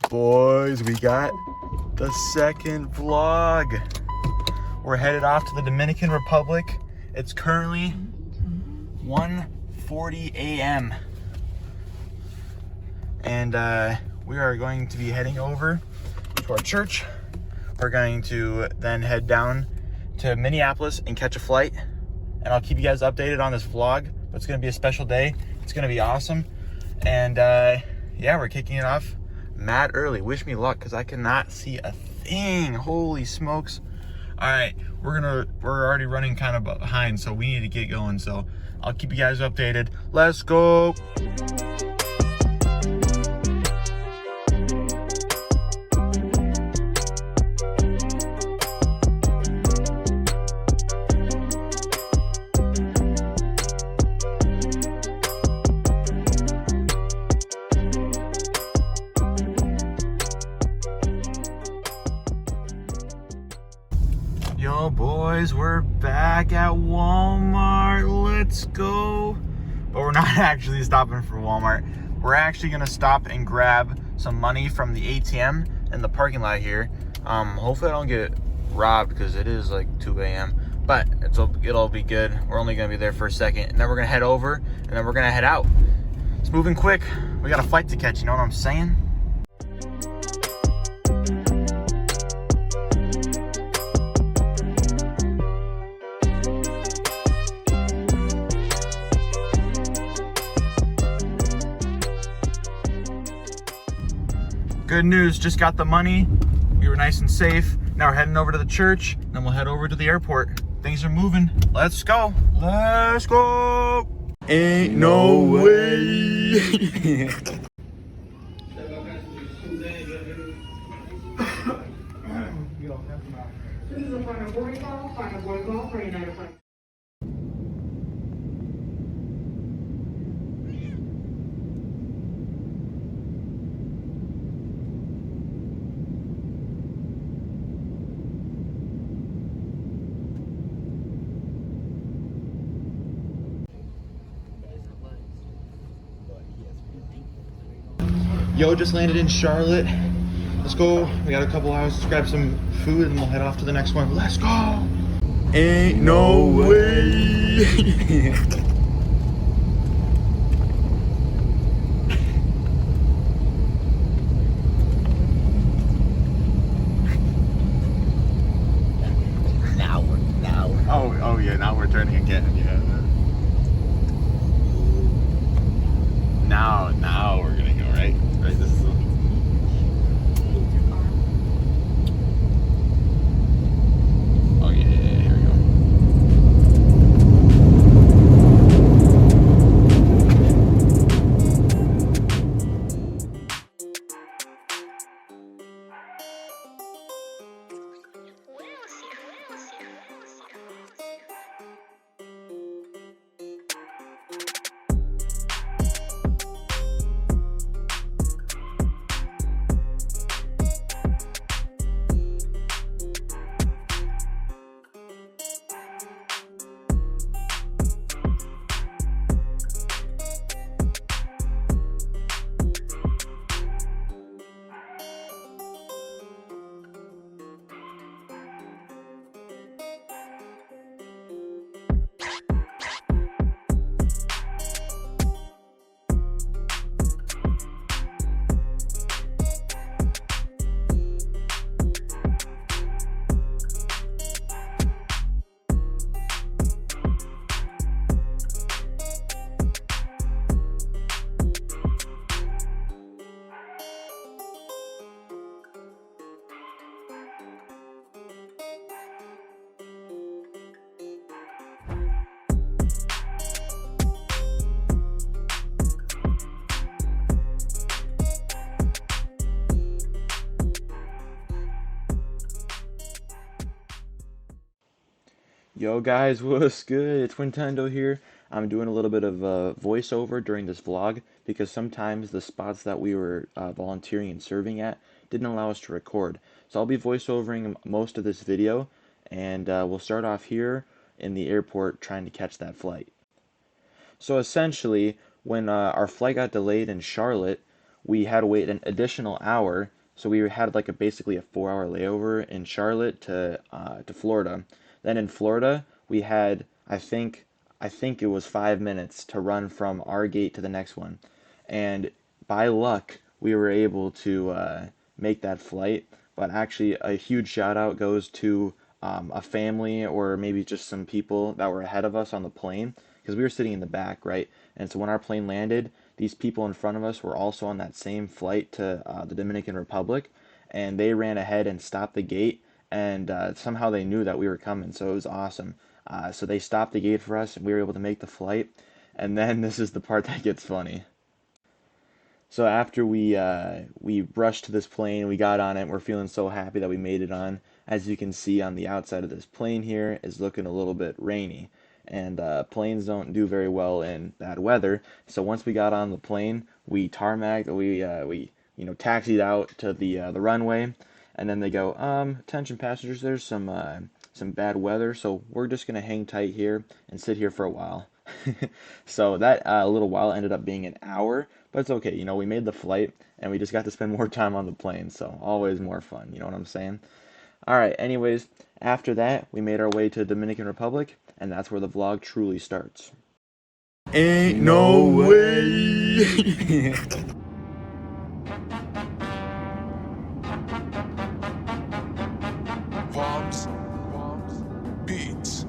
Boys, we got the second vlog. We're headed off to the Dominican Republic. It's currently 1:40 a.m. And we are going to be heading over to our church. We're going to then head down to Minneapolis and catch a flight. And I'll keep you guys updated on this vlog. But it's going to be a special day. It's going to be awesome. And yeah, we're kicking it off mad early. Wish me luck, because I cannot see a thing. Holy smokes. All right, we're already running kind of behind, so we need to get going. So I'll keep you guys updated. Let's go. Yo, boys, we're back at Walmart. Let's go. But we're not actually stopping for Walmart. We're actually gonna stop and grab some money from the ATM in the parking lot here. Hopefully I don't get robbed, because it is like 2 a.m. But it'll be good. We're only gonna be there for a second, and then we're gonna head over, and then we're gonna head out. It's moving quick. We got a flight to catch, you know what I'm saying? Good news, just got the money. We were nice and safe. Now we're heading over to the church, then we'll head over to the airport. Things are moving. Let's go. Let's go. Ain't no way. Yo, just landed in Charlotte. Let's go. We got a couple hours to grab some food, and we'll head off to the next one. Let's go. Ain't no way. Oh yeah, now we're turning again. Yeah. Now we're gonna go, right? Right, this is oh yeah, here we go. Yo guys, what's good? It's Nintendo here. I'm doing a little bit of voiceover during this vlog because sometimes the spots that we were volunteering and serving at didn't allow us to record. So I'll be voiceovering most of this video, and we'll start off here in the airport trying to catch that flight. So essentially, when our flight got delayed in Charlotte, we had to wait an additional hour. So we had like basically a 4-hour layover in Charlotte to Florida. Then in Florida, we had I think it was 5 minutes to run from our gate to the next one. And by luck, we were able to make that flight. But actually, a huge shout out goes to a family or maybe just some people that were ahead of us on the plane because we were sitting in the back, right? And so when our plane landed, these people in front of us were also on that same flight to the Dominican Republic, and they ran ahead and stopped the gate, and somehow they knew that we were coming, so it was awesome. So they stopped the gate for us, and we were able to make the flight. And then this is the part that gets funny. So after we rushed to this plane, we got on it. We're feeling so happy that we made it on. As you can see on the outside of this plane here is looking a little bit rainy, and planes don't do very well in bad weather. So once we got on the plane, we tarmacked, we taxied out to the runway, and then they go, attention passengers, there's some bad weather, so we're just gonna hang tight here and sit here for a while. So that little while ended up being an hour, but it's okay. We made the flight and we just got to spend more time on the plane, so always more fun. You know what I'm saying? All right, anyways, after that, we made our way to Dominican Republic, and that's where the vlog truly starts. Ain't no way. Vlogs, beats.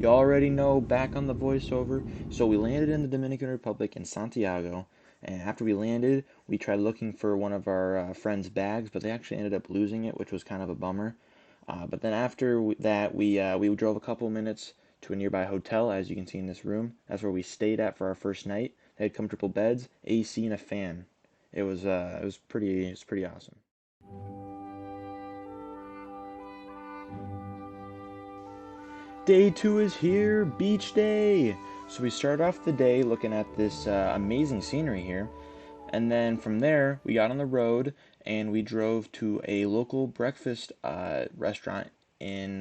You already know, back on the voiceover. So we landed in the Dominican Republic in Santiago, and after we landed, we tried looking for one of our friends' bags, but they actually ended up losing it, which was kind of a bummer. But then after that, we drove a couple minutes to a nearby hotel, as you can see in this room. That's where we stayed at for our first night. They had comfortable beds, AC, and a fan. It was pretty awesome. Day 2 is here, beach day. So we start off the day looking at this amazing scenery here, and then from there we got on the road and we drove to a local breakfast restaurant in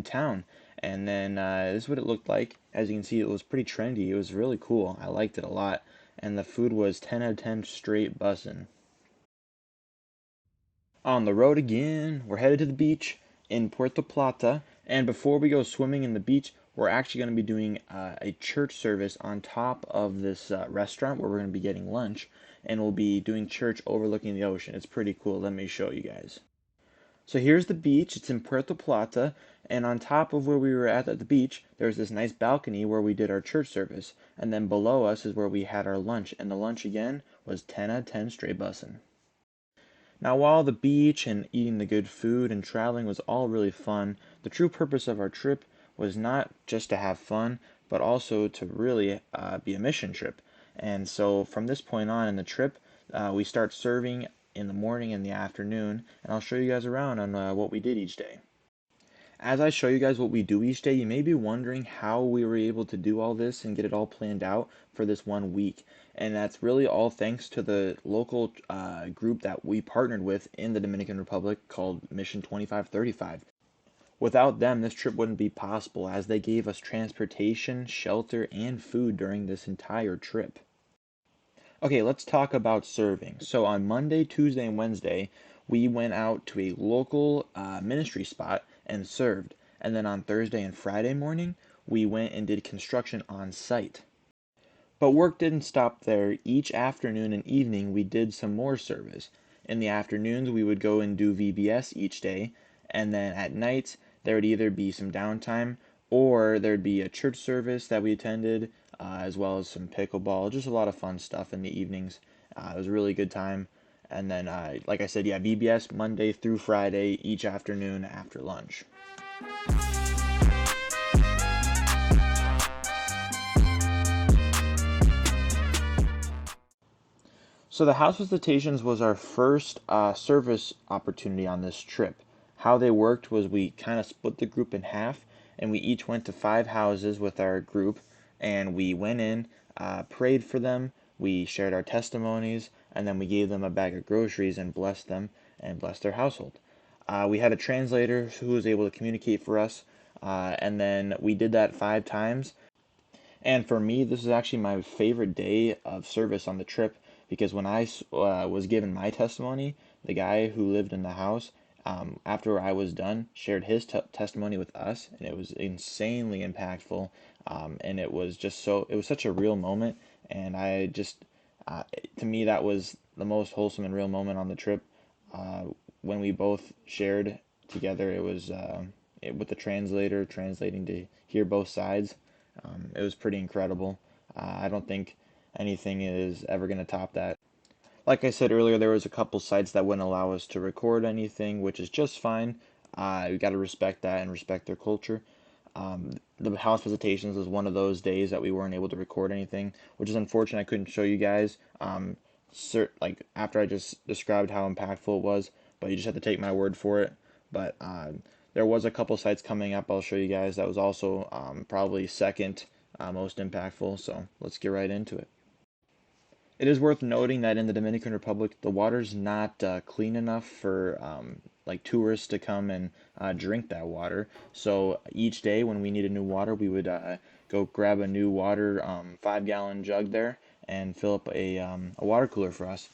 town. And then this is what it looked like. As you can see, it was pretty trendy. It was really cool. I liked it a lot, and the food was 10 out of 10 straight bussin'. On the road again. We're headed to the beach in Puerto Plata, and before we go swimming in the beach, we're actually going to be doing a church service on top of this restaurant where we're going to be getting lunch, and we'll be doing church overlooking the ocean. It's pretty cool. Let me show you guys. So here's the beach. It's in Puerto Plata, and on top of where we were at the beach, there's this nice balcony where we did our church service, and then below us is where we had our lunch, and the lunch again was 10 out of 10 straight bussin'. Now, while the beach and eating the good food and traveling was all really fun, the true purpose of our trip was not just to have fun, but also to really be a mission trip. And so from this point on in the trip, we start serving in the morning and the afternoon, and I'll show you guys around on what we did each day. As I show you guys what we do each day, you may be wondering how we were able to do all this and get it all planned out for this one week. And that's really all thanks to the local group that we partnered with in the Dominican Republic called Mission 2535. Without them, this trip wouldn't be possible as they gave us transportation, shelter, and food during this entire trip. Okay, let's talk about serving. So on Monday, Tuesday, and Wednesday, we went out to a local ministry spot and served. And then on Thursday and Friday morning, we went and did construction on site. But work didn't stop there. Each afternoon and evening, we did some more service. In the afternoons, we would go and do VBS each day, and then at night, there would either be some downtime or there'd be a church service that we attended, as well as some pickleball, just a lot of fun stuff in the evenings. It was a really good time. And then, like I said, yeah, VBS Monday through Friday, each afternoon after lunch. So the house visitations was our first service opportunity on this trip. How they worked was we kind of split the group in half, and we each went to 5 houses with our group, and we went in, prayed for them, we shared our testimonies, and then we gave them a bag of groceries and blessed them and blessed their household. We had a translator who was able to communicate for us, and then we did that 5 times. And for me, this is actually my favorite day of service on the trip because when I was given my testimony, the guy who lived in the house, after I was done, shared his testimony with us, and it was insanely impactful. And it was just it was such a real moment. And uh, to me, that was the most wholesome and real moment on the trip. Uh, when we both shared together, it was with the translator translating to hear both sides. It was pretty incredible. I don't think anything is ever going to top that. Like I said earlier, there was a couple sites that wouldn't allow us to record anything, which is just fine. We got to respect that and respect their culture. The house visitations was one of those days that we weren't able to record anything, which is unfortunate. I couldn't show you guys. Like after I just described how impactful it was, but you just have to take my word for it. But there was a couple sites coming up. I'll show you guys. That was also probably second most impactful. So let's get right into it. It is worth noting that in the Dominican Republic, the water's not clean enough for like tourists to come and drink that water. So each day when we needed new water, we would go grab a new water 5 gallon jug there and fill up a water cooler for us.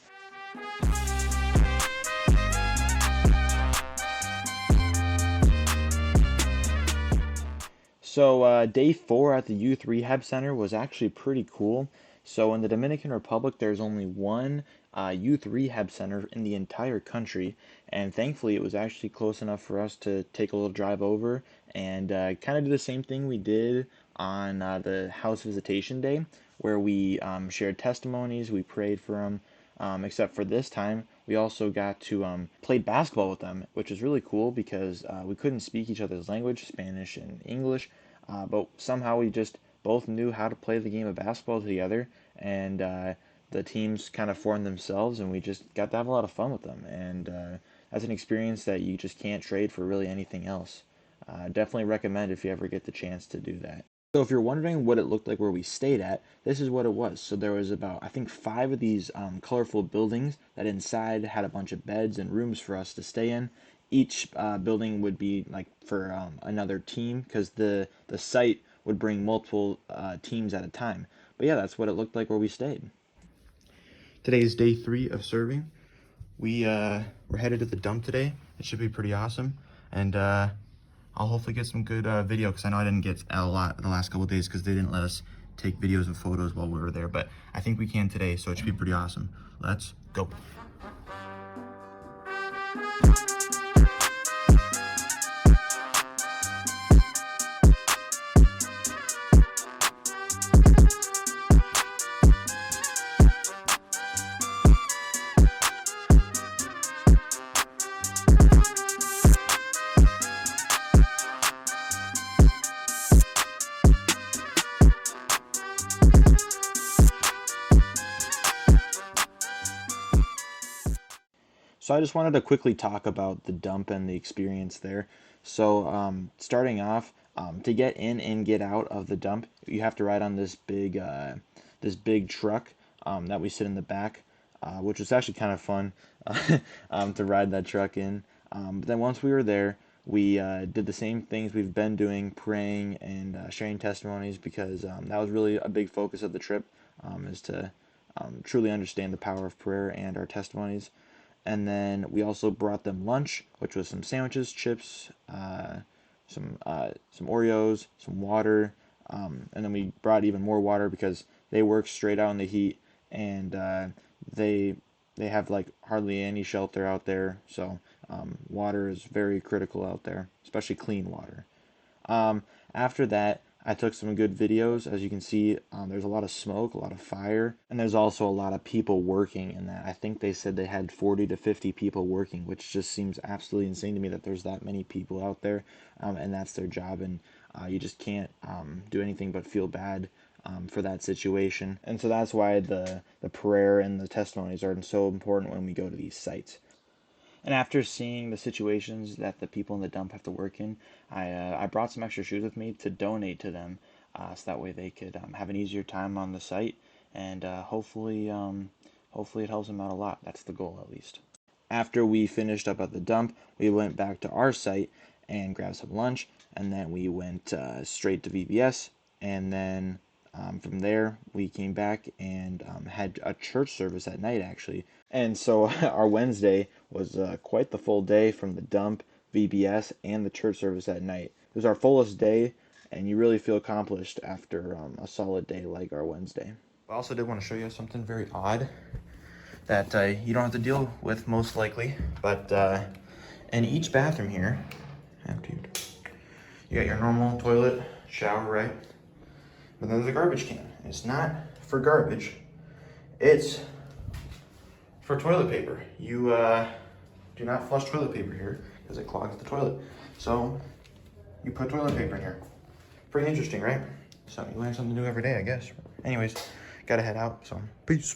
So day 4 at the Youth Rehab Center was actually pretty cool. So in the Dominican Republic, there's only one youth rehab center in the entire country, and thankfully it was actually close enough for us to take a little drive over and kind of do the same thing we did on the house visitation day, where we shared testimonies, we prayed for them. Except for this time, we also got to play basketball with them, which was really cool because we couldn't speak each other's language, Spanish and English, but somehow we just both knew how to play the game of basketball together, and the teams kind of formed themselves, and we just got to have a lot of fun with them. And that's an experience that you just can't trade for really anything else. Definitely recommend if you ever get the chance to do that. So if you're wondering what it looked like where we stayed at, this is what it was. So there was about, I think, 5 of these colorful buildings that inside had a bunch of beds and rooms for us to stay in. Each building would be like for another team because the site would bring multiple teams at a time. But yeah, that's what it looked like where we stayed. Today is day 3 of serving. We're headed to the dump today. It should be pretty awesome. And I'll hopefully get some good video because I know I didn't get a lot the last couple of days because they didn't let us take videos and photos while we were there. But I think we can today, so it should be pretty awesome. Let's go. So I just wanted to quickly talk about the dump and the experience there. So starting off, to get in and get out of the dump, you have to ride on this big truck that we sit in the back, which was actually kind of fun to ride that truck in. But then once we were there, we did the same things we've been doing, praying and sharing testimonies, because that was really a big focus of the trip, is to truly understand the power of prayer and our testimonies. And then we also brought them lunch, which was some sandwiches, chips, some Oreos, some water, and then we brought even more water because they work straight out in the heat, and they have like hardly any shelter out there. So Water is very critical out there, especially clean water. After that, I took some good videos. As you can see, there's a lot of smoke, a lot of fire, and there's also a lot of people working in that. I think they said they had 40 to 50 people working, which just seems absolutely insane to me that there's that many people out there, and that's their job, and you just can't do anything but feel bad for that situation. And so that's why the prayer and the testimonies are so important when we go to these sites. And after seeing the situations that the people in the dump have to work in, I brought some extra shoes with me to donate to them, so that way they could have an easier time on the site, and hopefully it helps them out a lot. That's the goal, at least. After we finished up at the dump, we went back to our site and grabbed some lunch, and then we went straight to VBS, and then from there, we came back and had a church service at night, actually. And so our Wednesday was quite the full day from the dump, VBS, and the church service at night. It was our fullest day, and you really feel accomplished after a solid day like our Wednesday. I also did want to show you something very odd that you don't have to deal with most likely, but in each bathroom here, you got your normal toilet, shower, right? But then there's a garbage can. It's not for garbage. It's for toilet paper. You do not flush toilet paper here because it clogs the toilet. So you put toilet paper in here. Pretty interesting, right? So you learn something new every day, I guess. Anyways, gotta head out, so peace.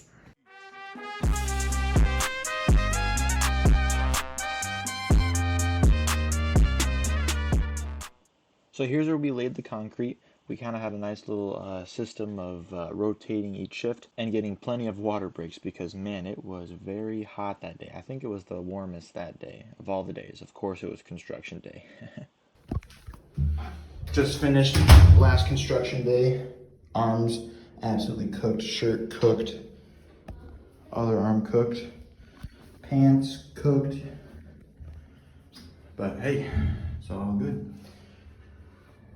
So here's where we laid the concrete. We kind of had a nice little system of rotating each shift and getting plenty of water breaks because, man, it was very hot that day. I think it was the warmest that day of all the days. Of course, it was construction day. Just finished last construction day. Arms absolutely cooked. Shirt cooked. Other arm cooked. Pants cooked. But hey, it's all good.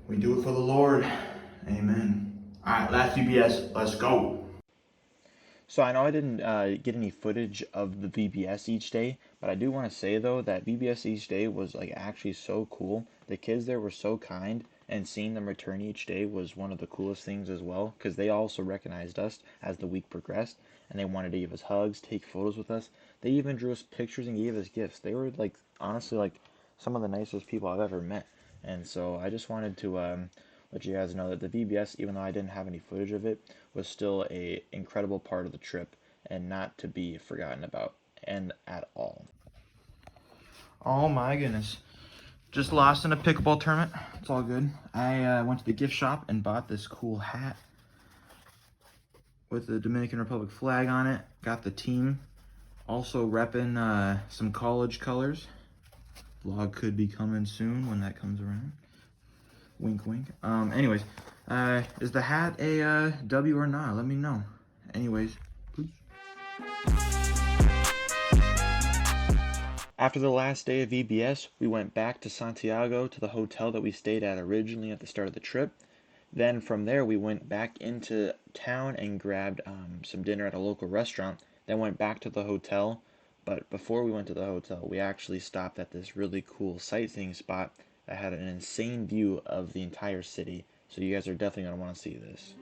We do it for the Lord. Amen. All right, last VBS. Let's go. So I know I didn't get any footage of the VBS each day, but I do want to say though that VBS each day was like actually so cool. The kids there were so kind, and seeing them return each day was one of the coolest things as well, because they also recognized us as the week progressed, and they wanted to give us hugs, take photos with us. They even drew us pictures and gave us gifts. They were like honestly like some of the nicest people I've ever met. And so I just wanted to let you guys know that the VBS, even though I didn't have any footage of it, was still a incredible part of the trip and not to be forgotten about, and at all. Oh my goodness. Just lost in a pickleball tournament. It's all good. I went to the gift shop and bought this cool hat with the Dominican Republic flag on it. Got the team. Also repping some college colors. Vlog could be coming soon when that comes around. Wink, wink. Anyways, is the hat a W or not? Let me know. Anyways, peace. After the last day of VBS, we went back to Santiago to the hotel that we stayed at originally at the start of the trip. Then from there, we went back into town and grabbed some dinner at a local restaurant. Then went back to the hotel. But before we went to the hotel, we actually stopped at this really cool sightseeing spot that had an insane view of the entire city. So you guys are definitely going to want to see this.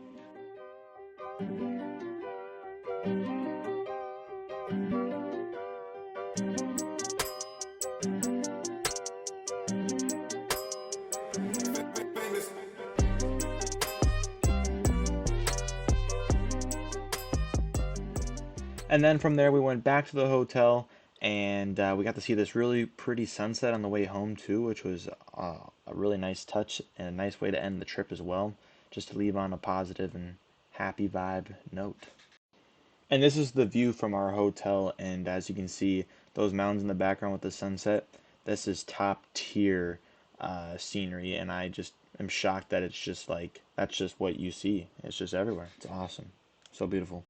And then from there we went back to the hotel, and we got to see this really pretty sunset on the way home too, which was a really nice touch and a nice way to end the trip as well, just to leave on a positive and happy vibe note. And this is the view from our hotel, and as you can see, those mountains in the background with the sunset, this is top tier scenery, and I just am shocked that it's just like, that's just what you see. It's just everywhere. It's awesome. So beautiful.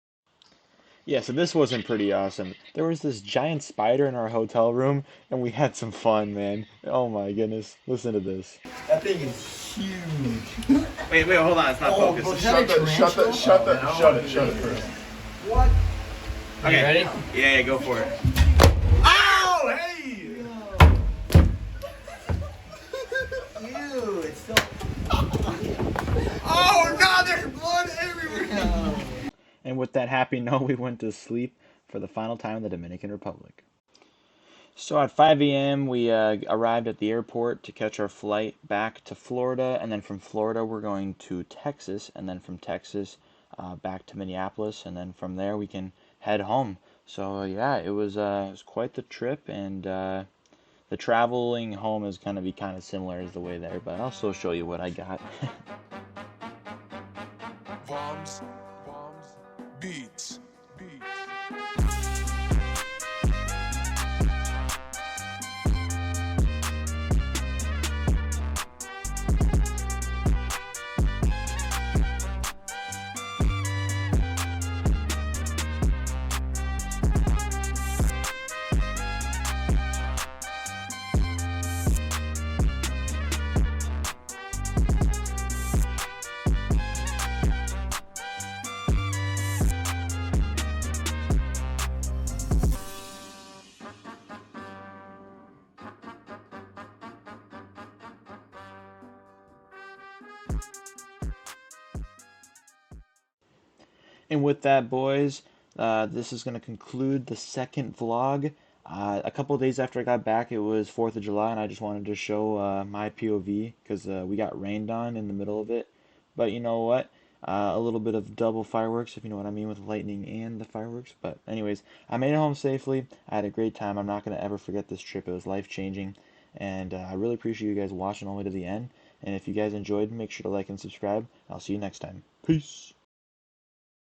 Yeah, so this wasn't pretty awesome. There was this giant spider in our hotel room, and we had some fun, man. Oh my goodness. Listen to this. That thing is huge. Wait, hold on. It's not focused. Shut it first. What? Okay, ready? Yeah, go for it. Ow! Hey! And with that happy note, we went to sleep for the final time in the Dominican Republic. So at 5 a.m., we arrived at the airport to catch our flight back to Florida, and then from Florida, we're going to Texas, and then from Texas, back to Minneapolis, and then from there, we can head home. So yeah, it was quite the trip, and the traveling home is going to be kind of similar as the way there, but I'll also show you what I got. Bombs, beats, beats. And with that, boys, this is going to conclude the second vlog. A couple days after I got back, it was 4th of July, and I just wanted to show my POV because we got rained on in the middle of it. But you know what? A little bit of double fireworks, if you know what I mean, with lightning and the fireworks. But anyways, I made it home safely. I had a great time. I'm not going to ever forget this trip. It was life-changing. And I really appreciate you guys watching all the way to the end. And if you guys enjoyed, make sure to like and subscribe. I'll see you next time. Peace.